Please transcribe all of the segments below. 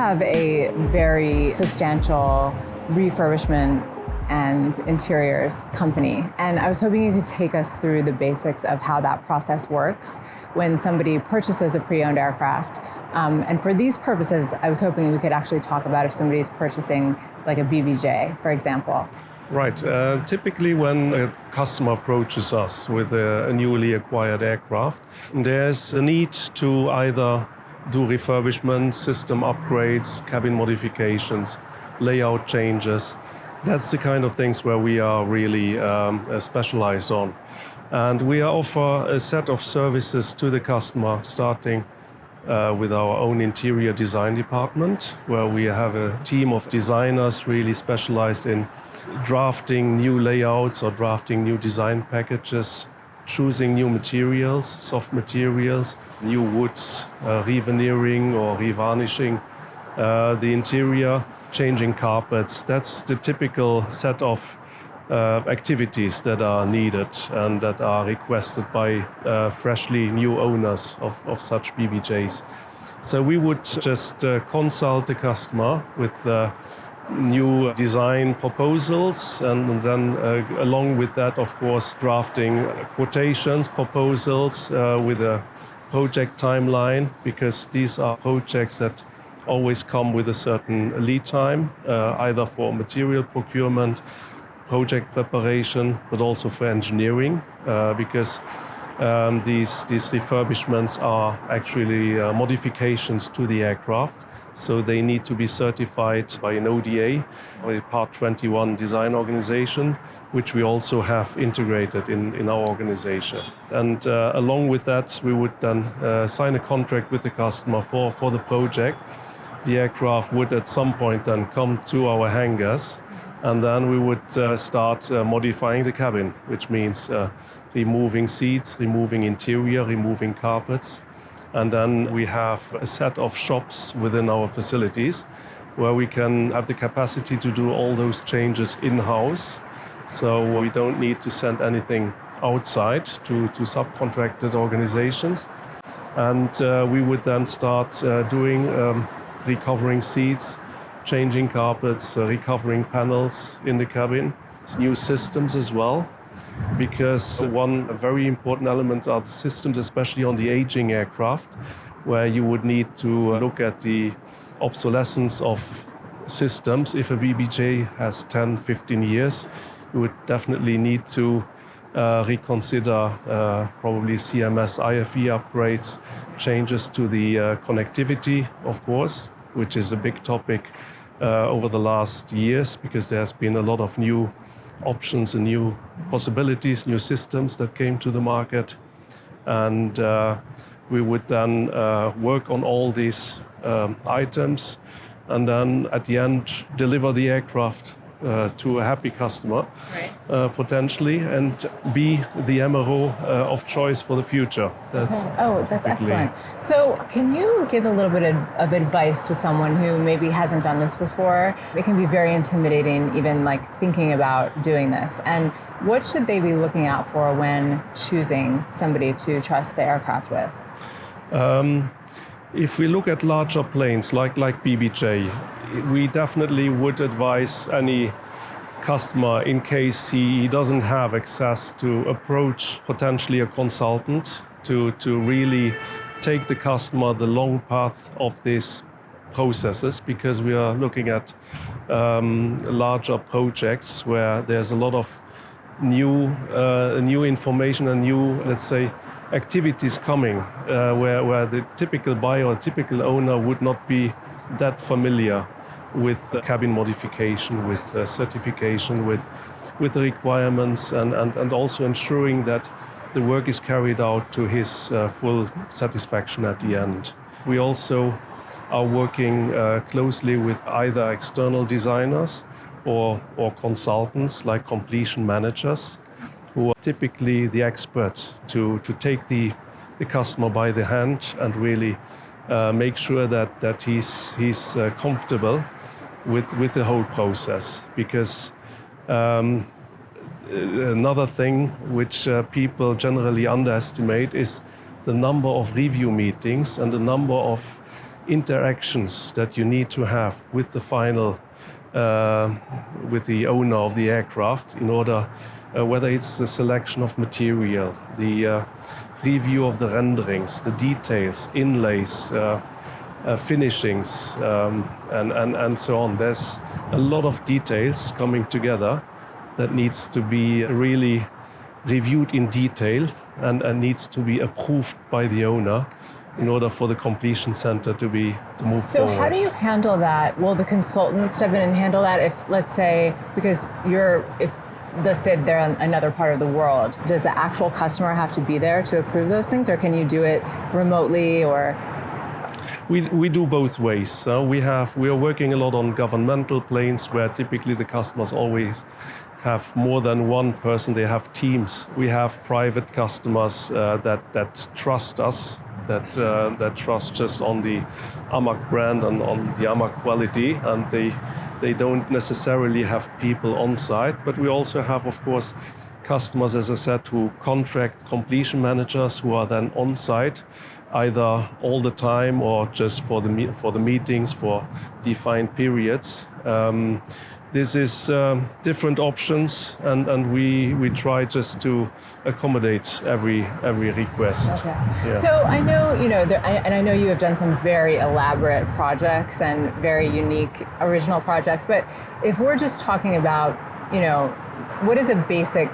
have a very substantial refurbishment and interiors company, and I was hoping you could take us through the basics of how that process works when somebody purchases a pre-owned aircraft. And for these purposes, I was hoping we could actually talk about if somebody's purchasing like a BBJ, for example. Right. Typically when a customer approaches us with a newly acquired aircraft, there's a need to either do refurbishment, system upgrades, cabin modifications, layout changes. That's the kind of things where we are really specialized on. And we offer a set of services to the customer, starting with our own interior design department, where we have a team of designers really specialized in drafting new layouts or drafting new design packages, choosing new materials, soft materials, new woods, reveneering or revarnishing the interior, changing carpets. That's the typical set of activities that are needed and that are requested by freshly new owners of such BBJs. So we would just consult the customer with new design proposals, and then along with that, of course, drafting quotations, proposals with a project timeline, because these are projects that always come with a certain lead time, either for material procurement, project preparation, but also for engineering, because these refurbishments are actually modifications to the aircraft. So they need to be certified by an ODA, or a Part 21 design organization, which we also have integrated in our organization. And along with that, we would then sign a contract with the customer for the project. The aircraft would at some point then come to our hangars, and then we would start modifying the cabin, which means removing seats, removing interior, removing carpets. And then we have a set of shops within our facilities where we can have the capacity to do all those changes in-house. So we don't need to send anything outside to subcontracted organizations. And we would then start doing recovering seats, changing carpets, recovering panels in the cabin, new systems as well. Because one very important element are the systems, especially on the aging aircraft, where you would need to look at the obsolescence of systems. If a BBJ has 10, 15 years, you would definitely need to reconsider probably CMS IFE upgrades, changes to the connectivity, of course, which is a big topic over the last years, because there's been a lot of new options and new possibilities, new systems that came to the market. And we would then work on all these items, and then at the end deliver the aircraft to a happy customer, right. Potentially, and be the MRO of choice for the future. That's excellent. So can you give a little bit of advice to someone who maybe hasn't done this before? It can be very intimidating, even like thinking about doing this. And what should they be looking out for when choosing somebody to trust the aircraft with? If we look at larger planes like BBJ, we definitely would advise any customer, in case he doesn't have access, to approach potentially a consultant to really take the customer the long path of these processes, because we are looking at larger projects where there's a lot of new information and new, let's say, activities coming, where the typical buyer or typical owner would not be that familiar with cabin modification, with certification, with the requirements, and also ensuring that the work is carried out to his full satisfaction at the end. We also are working closely with either external designers or consultants like completion managers, who are typically the experts to take the customer by the hand and really make sure that he's comfortable with the whole process. Because another thing which people generally underestimate is the number of review meetings and the number of interactions that you need to have with the final, with the owner of the aircraft in order, whether it's the selection of material, the review of the renderings, the details, inlays, finishings, and so on. There's a lot of details coming together that needs to be really reviewed in detail and needs to be approved by the owner in order for the completion center to move forward. So how do you handle that? Will the consultant step in and handle that if, let's say, because let's say they're in another part of the world, does the actual customer have to be there to approve those things, or can you do it remotely, or? We do both ways. We are working a lot on governmental planes where typically the customers always have more than one person. They have teams. We have private customers that trust us, that trust just on the AMAC brand and on the AMAC quality, and they don't necessarily have people on site. But we also have, of course, customers, as I said, who contract completion managers who are then on site, either all the time or just for the meetings for defined periods. This is different options, and we try just to accommodate every request. Okay. Yeah. So I know, and I know you have done some very elaborate projects and very unique original projects, but if we're just talking about, what is a basic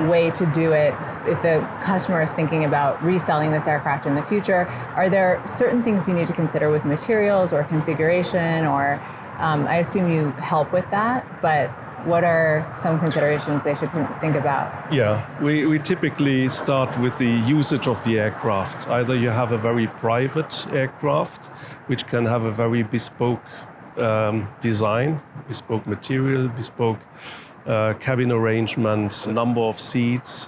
way to do it if the customer is thinking about reselling this aircraft in the future? Are there certain things you need to consider with materials or configuration, or I assume you help with that, but what are some considerations they should think about? Yeah, we typically start with the usage of the aircraft. Either you have a very private aircraft, which can have a very bespoke design, bespoke material, bespoke cabin arrangements, number of seats.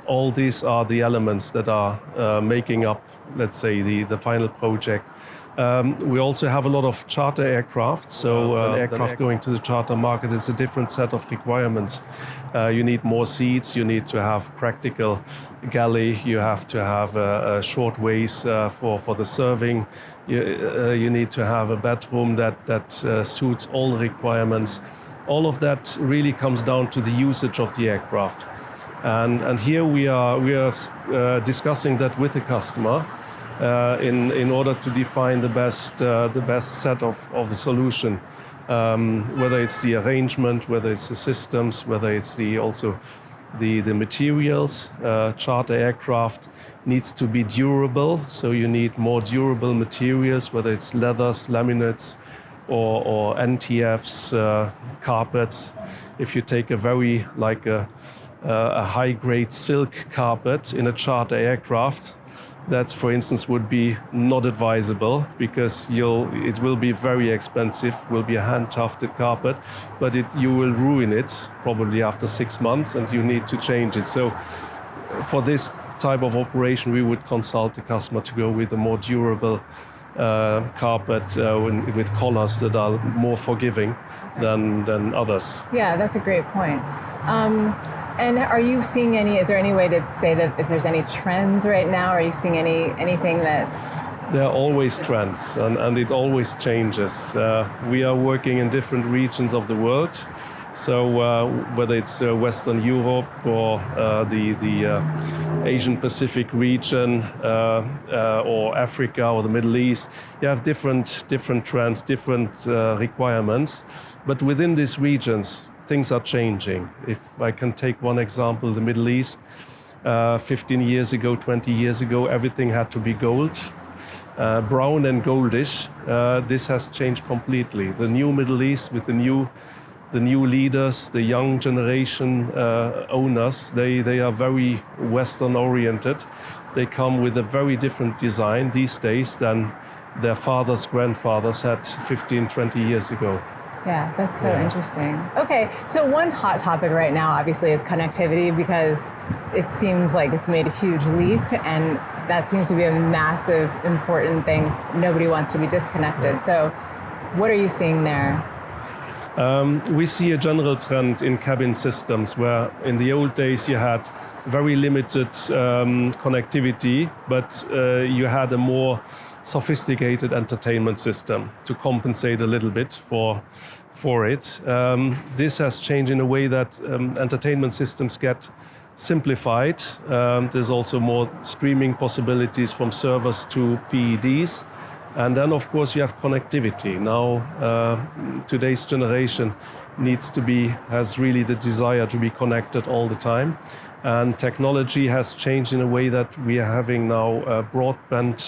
All these are the elements that are making up, let's say, the final project. We also have a lot of charter aircraft, so an aircraft going to the charter market is a different set of requirements. You need more seats, you need to have practical galley, you have to have a short ways for the serving, you need to have a bedroom that suits all the requirements. All of that really comes down to the usage of the aircraft. And here we are discussing that with the customer in order to define the best set of a solution, whether it's the arrangement, whether it's the systems, whether it's also the materials. Charter aircraft needs to be durable, so you need more durable materials, whether it's leathers, laminates, or NTFs, carpets. If you take a high-grade silk carpet in a charter aircraft, that, for instance, would be not advisable because it will be very expensive, will be a hand-tufted carpet, but you will ruin it probably after 6 months and you need to change it. So for this type of operation, we would consult the customer to go with a more durable carpet with collars that are more forgiving than others. Yeah, that's a great point. And are you seeing is there any way to say that if there's any trends right now? Are you seeing anything that? There are always trends and it always changes. We are working in different regions of the world. So whether it's Western Europe or the Asian Pacific region or Africa or the Middle East, you have different trends, different requirements. But within these regions, things are changing. If I can take one example, the Middle East, 15 years ago, 20 years ago, everything had to be gold, brown and goldish. This has changed completely. The new Middle East with the new leaders, the young generation owners, they are very Western oriented. They come with a very different design these days than their fathers, grandfathers had 15, 20 years ago. Yeah, that's so interesting. Okay, so one hot topic right now obviously is connectivity, because it seems like it's made a huge leap and that seems to be a massive, important thing. Nobody wants to be disconnected. So what are you seeing there? We see a general trend in cabin systems where in the old days you had very limited connectivity, but you had a more sophisticated entertainment system to compensate a little bit for it. This has changed in a way that entertainment systems get simplified. There's also more streaming possibilities from servers to PEDs. And then, of course, you have connectivity. Now, today's generation has really the desire to be connected all the time. And technology has changed in a way that we are having now broadband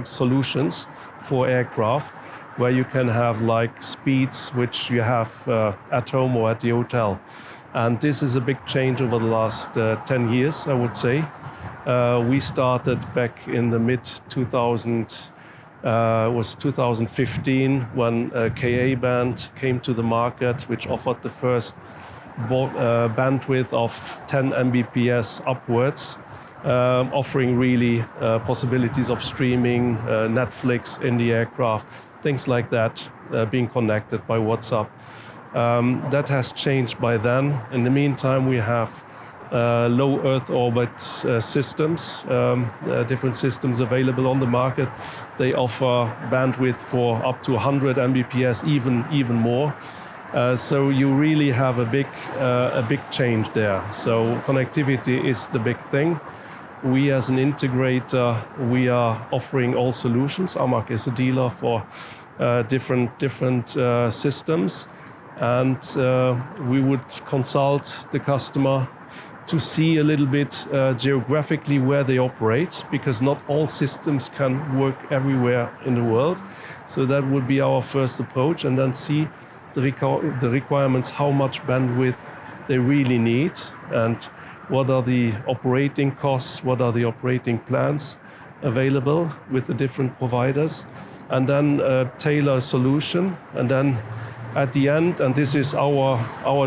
solutions for aircraft, where you can have like speeds which you have at home or at the hotel. And this is a big change over the last 10 years, I would say. We started back in the mid-2000s. Was 2015 when Ka band came to the market, which offered the first bandwidth of 10 Mbps upwards, offering really possibilities of streaming, Netflix in the aircraft, things like that, being connected by WhatsApp. That has changed by then. In the meantime, we have low Earth orbit systems, different systems available on the market. They offer bandwidth for up to 100 Mbps, even more. So you really have a big change there. So connectivity is the big thing. We as an integrator, we are offering all solutions. AMAC is a dealer for different systems, and we would consult the customer to see a little bit geographically where they operate, because not all systems can work everywhere in the world. So that would be our first approach, and then see the requirements, how much bandwidth they really need, and what are the operating costs, what are the operating plans available with the different providers, and then tailor a solution. And then at the end, and this is our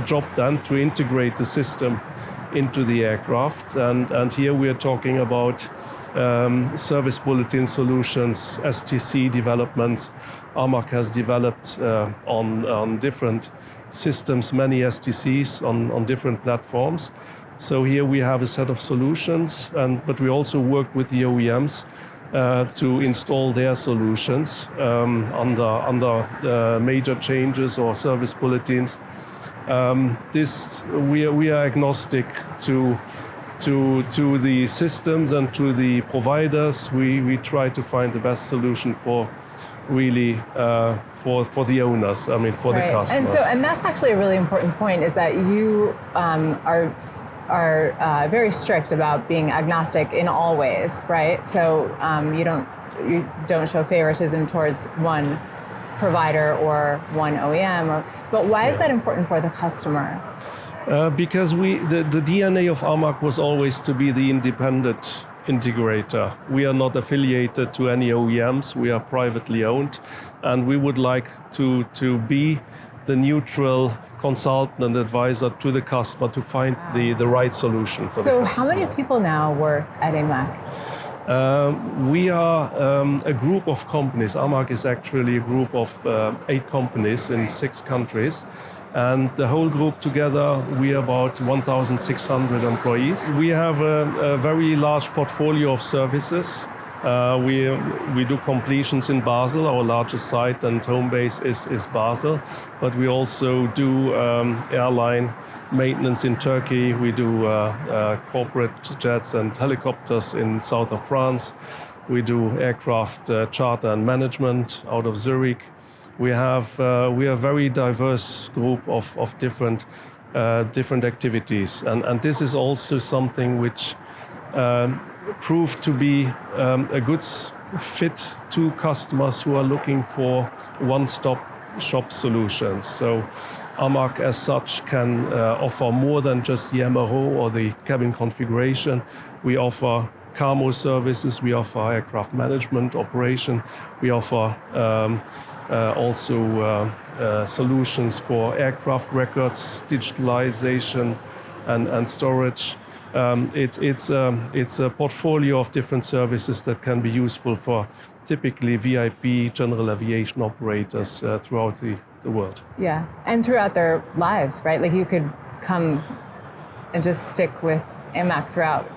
job then, to integrate the system into the aircraft. And here we are talking about service bulletin solutions, STC developments. AMAC has developed on different systems, many STCs on different platforms. So here we have a set of solutions, but we also work with the OEMs to install their solutions under major changes or service bulletins. We are agnostic to the systems and to the providers. We try to find the best solution for really for the owners. For the customers. And that's actually a really important point, is that you are very strict about being agnostic in all ways, right? So you don't show favoritism towards one provider or one OEM. But why is that important for the customer? Because the DNA of AMAC was always to be the independent integrator. We are not affiliated to any OEMs. We are privately owned, and we would like to be the neutral consultant and advisor to the customer to find the right solution for the customer. So how many people now work at AMAC? We are a group of companies. AMAC is actually a group of 8 companies in 6 countries. And the whole group together, we are about 1,600 employees. We have a very large portfolio of services. We do completions in Basel. Our largest site and home base is Basel. But we also do airline maintenance in Turkey. We do corporate jets and helicopters in south of France. We do aircraft charter and management out of Zurich. We are a very diverse group of different activities, and this is also something which proved to be a good fit to customers who are looking for one-stop shop solutions. So AMAC as such can offer more than just the MRO or the cabin configuration. We offer CAMO services, we offer aircraft management operation, we offer also solutions for aircraft records, digitalization and storage. It's a portfolio of different services that can be useful for typically VIP general aviation operators throughout the world. Yeah, and throughout their lives, right? Like you could come and just stick with AMAC throughout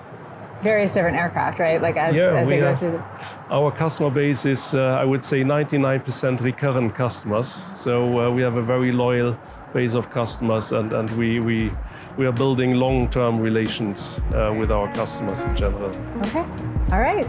various different aircraft, right? Like as they go through Our customer base is, I would say, 99% recurrent customers. So we have a very loyal base of customers, and we are building long-term relations with our customers in general. Okay, all right.